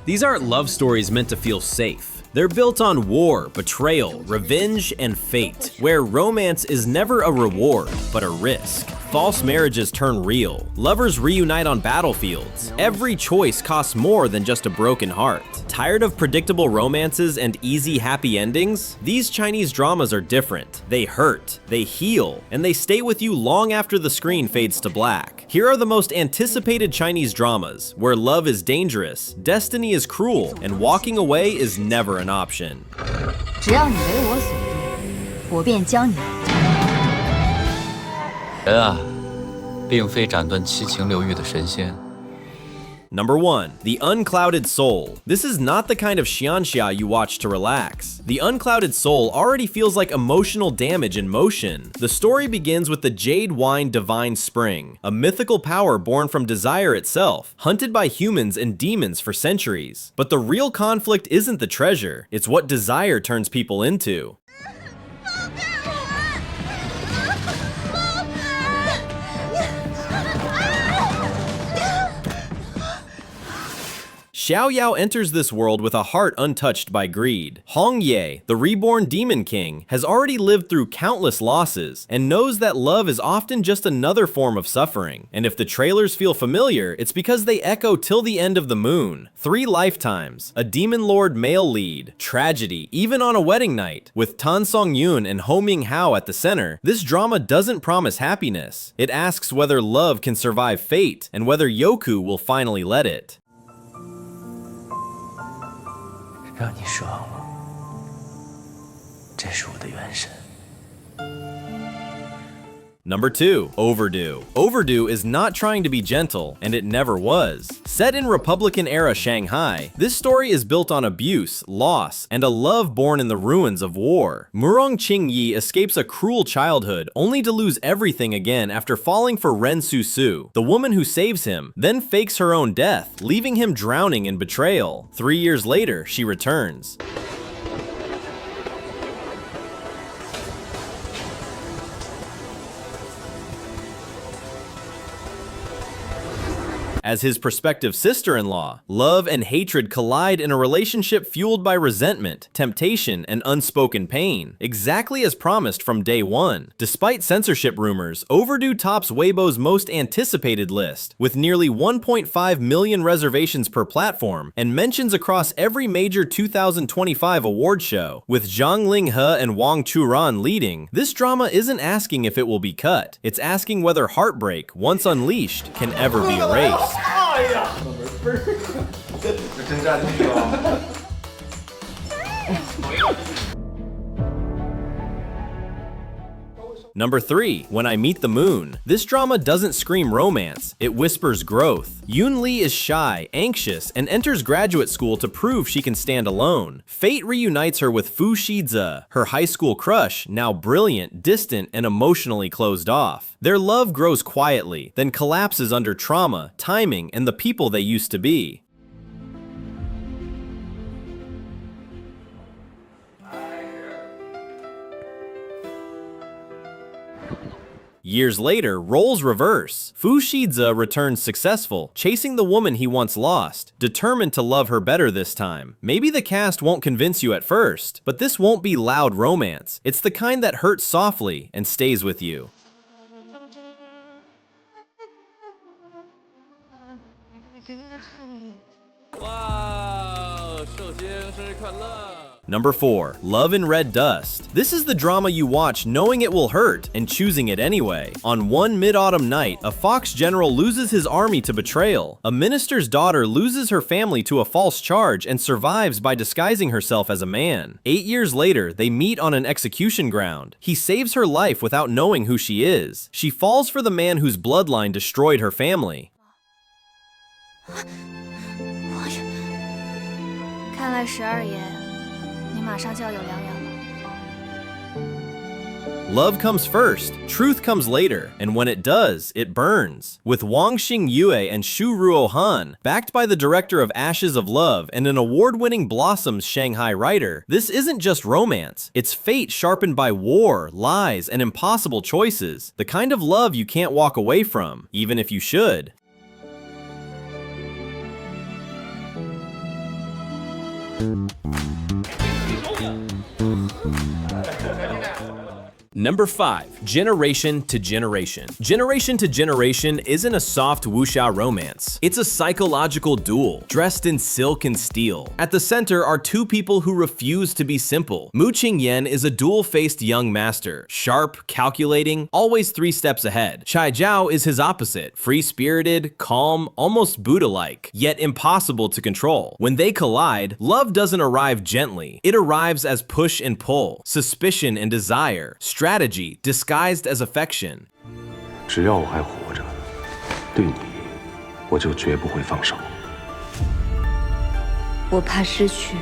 These aren't love stories meant to feel safe. They're built on war, betrayal, revenge, and fate, where romance is never a reward, but a risk. False marriages turn real. Lovers reunite on battlefields. Every choice costs more than just a broken heart. Tired of predictable romances and easy happy endings? These Chinese dramas are different. They hurt, they heal, and they stay with you long after the screen fades to black. Here are the most anticipated Chinese dramas, where love is dangerous, destiny is cruel, and walking away is never an option. 只要你为我所用，我便将你。人啊，并非斩断七情六欲的神仙。 Number 1. The Unclouded Soul. This is not the kind of Xianxia you watch to relax. The Unclouded Soul already feels like emotional damage in motion. The story begins with the Jade Wine Divine Spring, a mythical power born from desire itself, hunted by humans and demons for centuries. But the real conflict isn't the treasure, it's what desire turns people into. Xiao enters this world with a heart untouched by greed. Hong Ye, the reborn demon king, has already lived through countless losses and knows that love is often just another form of suffering. And if the trailers feel familiar, it's because they echo Till the End of the Moon, 3 Lifetimes, a demon lord male lead, tragedy, even on a wedding night. With Tan Song-yoon and Ho Ming-hao at the center, this drama doesn't promise happiness. It asks whether love can survive fate and whether Youku will finally let it. 让你失望了，这是我的元神。 Number 2. Overdue. Overdue is not trying to be gentle, and it never was. Set in Republican-era Shanghai, this story is built on abuse, loss, and a love born in the ruins of war. Murong Qingyi escapes a cruel childhood, only to lose everything again after falling for Ren Su, the woman who saves him, then fakes her own death, leaving him drowning in betrayal. 3 years later, she returns. As his prospective sister-in-law, love and hatred collide in a relationship fueled by resentment, temptation, and unspoken pain, exactly as promised from day one. Despite censorship rumors, Overdue tops Weibo's most anticipated list, with nearly 1.5 million reservations per platform, and mentions across every major 2025 award show. With Zhang Linghe and Wang Churan leading, this drama isn't asking if it will be cut, it's asking whether heartbreak, once unleashed, can ever be erased. 哎呀，这真占地了。Number 3. When I Meet the Moon. This drama doesn't scream romance, it whispers growth. Yoon Lee is shy, anxious, and enters graduate school to prove she can stand alone. Fate reunites her with Fu Shize, her high school crush, now brilliant, distant, and emotionally closed off. Their love grows quietly, then collapses under trauma, timing, and the people they used to be. Years later, roles reverse. Fu Shize returns successful, chasing the woman he once lost, determined to love her better this time. Maybe the cast won't convince you at first, but this won't be loud romance. It's the kind that hurts softly and stays with you. Wow, 寿星生日快乐！ Number 4. Love in Red Dust. This is the drama you watch knowing it will hurt and choosing it anyway. On one mid-autumn night, a fox general loses his army to betrayal. A minister's daughter loses her family to a false charge and survives by disguising herself as a man. 8 years later, they meet on an execution ground. He saves her life without knowing who she is. She falls for the man whose bloodline destroyed her family. 看来12爷，你马上就要有良缘了。 Love comes first, truth comes later, and when it does, it burns. With Wang Xingyue and Xu Ruohan, backed by the director of Ashes of Love and an award-winning Blossoms Shanghai writer, this isn't just romance. It's fate sharpened by war, lies, and impossible choices. The kind of love you can't walk away from, even if you should. Number 5. Generation to Generation. Generation to Generation isn't a soft wuxia romance. It's a psychological duel, dressed in silk and steel. At the center are two people who refuse to be simple. Mu Qingyan is a dual-faced young master, sharp, calculating, always 3 steps ahead. Chai Zhao is his opposite, free-spirited, calm, almost Buddha-like, yet impossible to control. When they collide, love doesn't arrive gently. It arrives as push and pull, suspicion and desire, strategy disguised as affection. 只要我还活着，对你，我就绝不会放手。我怕失去，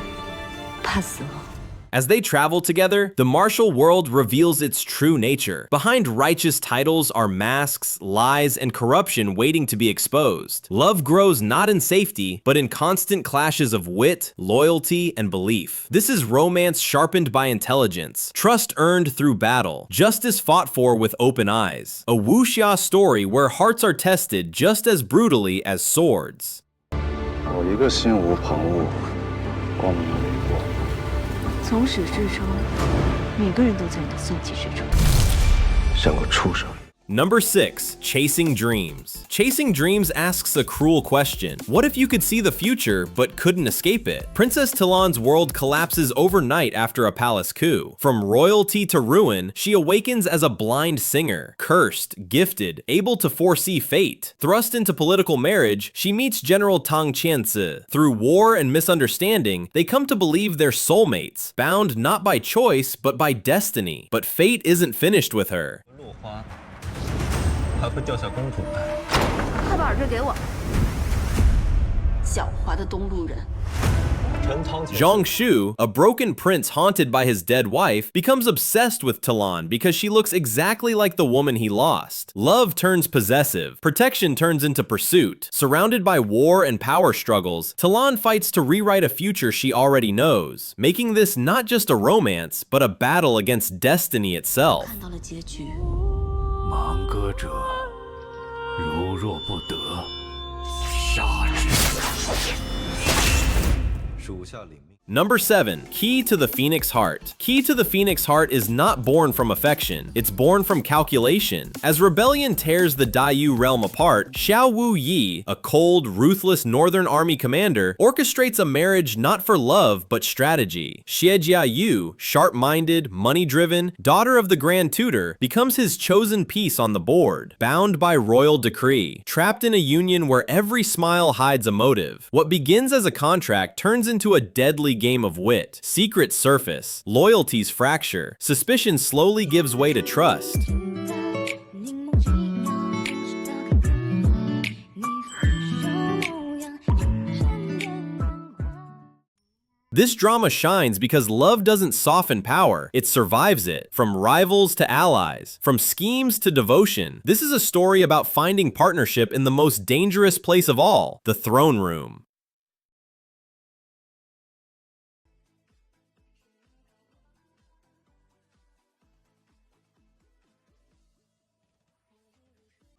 怕死亡。 As they travel together, the martial world reveals its true nature. Behind righteous titles are masks, lies, and corruption waiting to be exposed. Love grows not in safety, but in constant clashes of wit, loyalty, and belief. This is romance sharpened by intelligence, trust earned through battle, justice fought for with open eyes. A wuxia story where hearts are tested just as brutally as swords. 我一个心无旁骛，光明磊落。 从始至终，每个人都在你的算计之中。像个畜生。 Number 6. Chasing Dreams. Chasing Dreams asks a cruel question. What if you could see the future, but couldn't escape it? Princess Talon's world collapses overnight after a palace coup. From royalty to ruin, she awakens as a blind singer, cursed, gifted, able to foresee fate. Thrust into political marriage, she meets General Tang Qianzi. Through war and misunderstanding, they come to believe they're soulmates, bound not by choice, but by destiny. But fate isn't finished with her. 还会掉下公主来。快把耳坠给我！狡猾的东路人。 Zhang Shu, a broken prince haunted by his dead wife, becomes obsessed with Talon because she looks exactly like the woman he lost. Love turns possessive, protection turns into pursuit. Surrounded by war and power struggles, Talon fights to rewrite a future she already knows, making this not just a romance, but a battle against destiny itself. 看到了结局。 芒歌者，如若不得，杀之。属下领命。 Number 7. Key to the Phoenix Heart. Key to the Phoenix Heart is not born from affection, it's born from calculation. As rebellion tears the Dayu realm apart, Xiao Wu Yi, a cold, ruthless northern army commander, orchestrates a marriage not for love but strategy. Xie Yu, sharp-minded, money-driven, daughter of the Grand Tutor, becomes his chosen piece on the board, bound by royal decree, trapped in a union where every smile hides a motive. What begins as a contract turns into a deadly game of wit. Secrets surface, loyalties fracture, suspicion slowly gives way to trust. This drama shines because love doesn't soften power, it survives it. From rivals to allies, from schemes to devotion, this is a story about finding partnership in the most dangerous place of all, the throne room.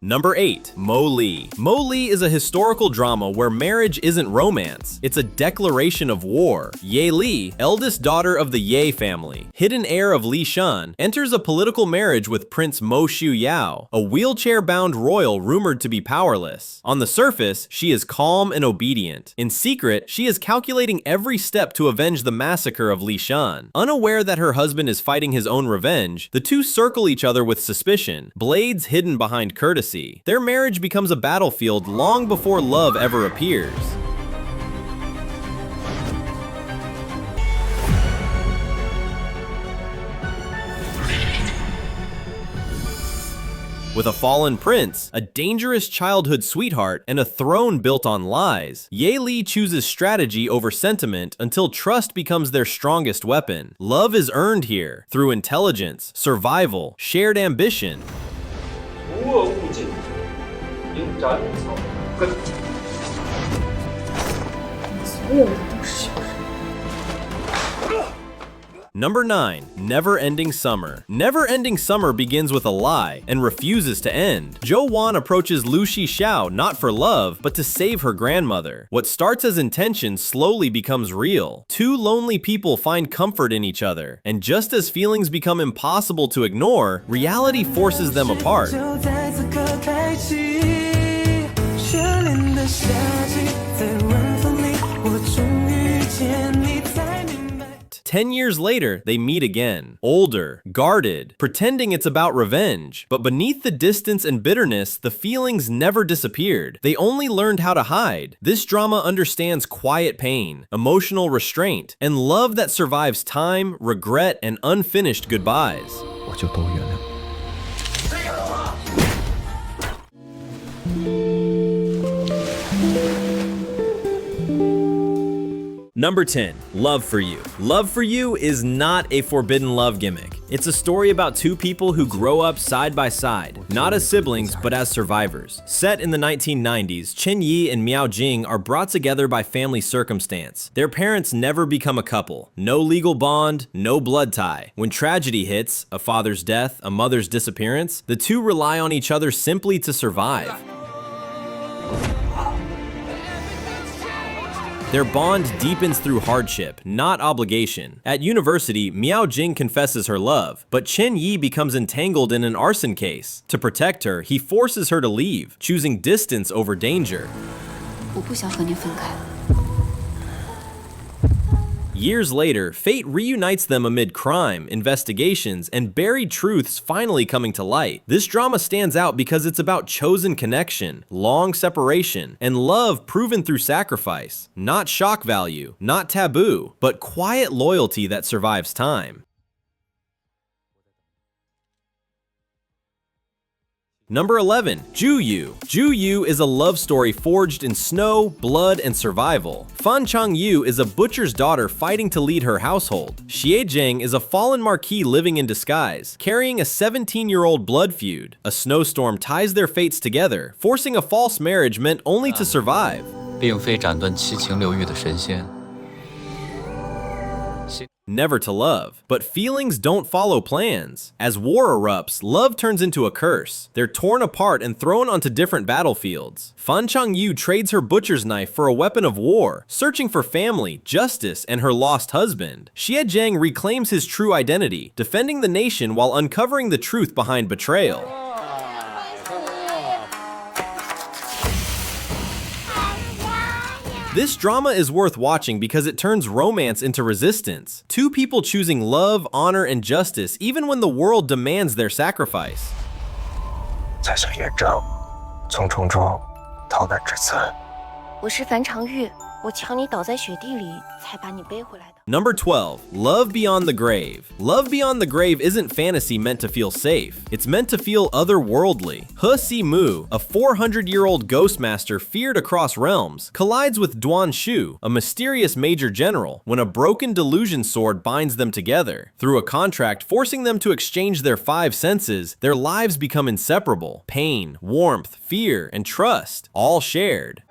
Number 8. Moli. Moli is a historical drama where marriage isn't romance, it's a declaration of war. Ye Li, eldest daughter of the Ye family, hidden heir of Li Shan, enters a political marriage with Prince Mo Shu Yao, a wheelchair-bound royal rumored to be powerless. On the surface, she is calm and obedient. In secret, she is calculating every step to avenge the massacre of Li Shan. Unaware that her husband is fighting his own revenge, the two circle each other with suspicion, blades hidden behind courtesy. Their marriage becomes a battlefield long before love ever appears. With a fallen prince, a dangerous childhood sweetheart, and a throne built on lies, Ye Li chooses strategy over sentiment until trust becomes their strongest weapon. Love is earned here, through intelligence, survival, shared ambition. 无恶勿尽，应斩草根。所有人都是小人。Number 9. Never-Ending Summer. Never-Ending Summer begins with a lie and refuses to end. Zhou Wan approaches Lu Xiao not for love, but to save her grandmother. What starts as intention slowly becomes real. Two lonely people find comfort in each other, and just as feelings become impossible to ignore, reality forces them apart. 10 years later, they meet again. Older, guarded, pretending it's about revenge. But beneath the distance and bitterness, the feelings never disappeared. They only learned how to hide. This drama understands quiet pain, emotional restraint, and love that survives time, regret, and unfinished goodbyes. 我就都原谅。 Number 10. Love for You. Love for You is not a forbidden love gimmick. It's a story about two people who grow up side by side, not as siblings, but as survivors. Set in the 1990s, Chen Yi and Miao Jing are brought together by family circumstance. Their parents never become a couple. No legal bond, no blood tie. When tragedy hits, a father's death, a mother's disappearance, the two rely on each other simply to survive. Their bond deepens through hardship, not obligation. At university, Miao Jing confesses her love, but Chen Yi becomes entangled in an arson case. To protect her, he forces her to leave, choosing distance over danger. 我不想和您分开。 Years later, fate reunites them amid crime, investigations, and buried truths finally coming to light. This drama stands out because it's about chosen connection, long separation, and love proven through sacrifice. Not shock value, not taboo, but quiet loyalty that survives time. Number 11. Juyu. Juyu is a love story forged in snow, blood, and survival. Fan Changyu is a butcher's daughter fighting to lead her household. Xie Zheng is a fallen marquis living in disguise, carrying a 17-year-old blood feud. A snowstorm ties their fates together, forcing a false marriage meant only to survive. 并非斩断七情六欲的神仙。 Never to love. But feelings don't follow plans. As war erupts, love turns into a curse. They're torn apart and thrown onto different battlefields. Fan Changyu trades her butcher's knife for a weapon of war, searching for family, justice, and her lost husband. Xie Zheng reclaims his true identity, defending the nation while uncovering the truth behind betrayal. This drama is worth watching because it turns romance into resistance. Two people choosing love, honor, and justice even when the world demands their sacrifice. 在这远征，从重中逃难至此。我是樊长玉，我瞧你倒在雪地里，才把你背回来的。 Number 12. Love Beyond the Grave. Love Beyond the Grave isn't fantasy meant to feel safe. It's meant to feel otherworldly. He Si-mu, a 400-year-old ghost master feared across realms, collides with Duan Shu, a mysterious major general, when a broken delusion sword binds them together. Through a contract forcing them to exchange their 5 senses, their lives become inseparable. Pain, warmth, fear, and trust, all shared.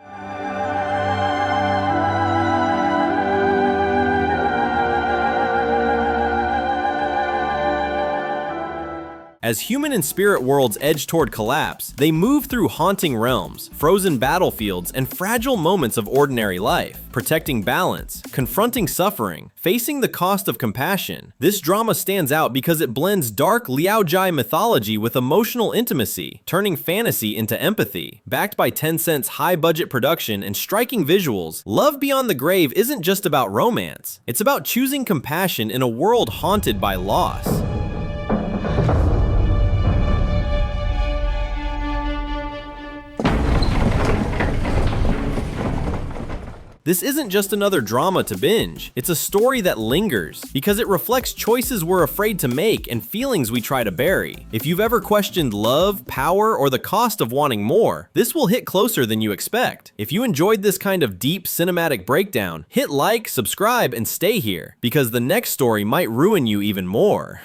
As human and spirit worlds edge toward collapse, they move through haunting realms, frozen battlefields, and fragile moments of ordinary life, protecting balance, confronting suffering, facing the cost of compassion. This drama stands out because it blends dark Liaojai mythology with emotional intimacy, turning fantasy into empathy. Backed by Tencent's high-budget production and striking visuals, Love Beyond the Grave isn't just about romance. It's about choosing compassion in a world haunted by loss. This isn't just another drama to binge, it's a story that lingers, because it reflects choices we're afraid to make and feelings we try to bury. If you've ever questioned love, power, or the cost of wanting more, this will hit closer than you expect. If you enjoyed this kind of deep cinematic breakdown, hit like, subscribe, and stay here, because the next story might ruin you even more.